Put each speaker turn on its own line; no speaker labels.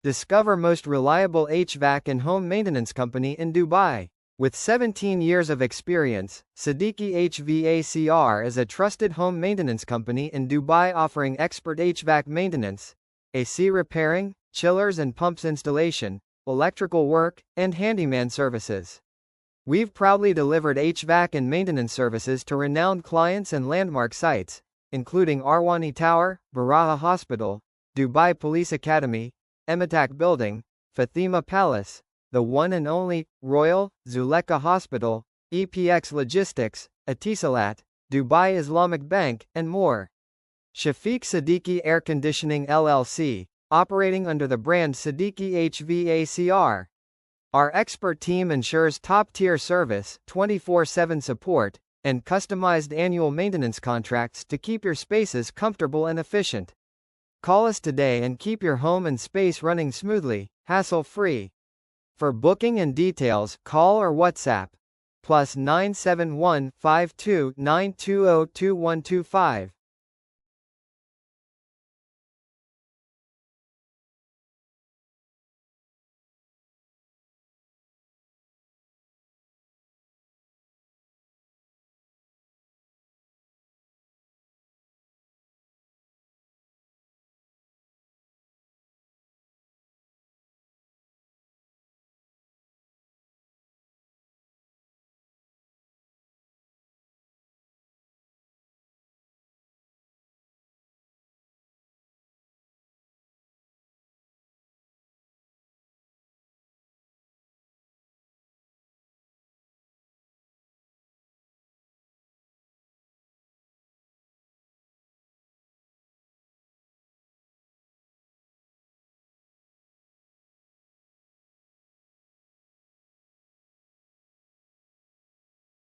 Discover most reliable HVAC and home maintenance company in Dubai. With 17 years of experience, Siddiqui HVACR is a trusted home maintenance company in Dubai offering expert HVAC maintenance, AC repairing, chillers and pumps installation, electrical work, and handyman services. We've proudly delivered HVAC and maintenance services to renowned clients and landmark sites, including Arwani Tower, Baraha Hospital, Dubai Police Academy, Emitac Building, Fathima Palace, the one and only, Royal, Zulekha Hospital, EPX Logistics, Etisalat, Dubai Islamic Bank, and more. Shafiq Siddiqui Air Conditioning LLC, operating under the brand Siddiqui HVACR. Our expert team ensures top-tier service, 24/7 support, and customized annual maintenance contracts to keep your spaces comfortable and efficient. Call us today and keep your home and space running smoothly, hassle-free. For booking and details, call or WhatsApp +971 52 920 2125.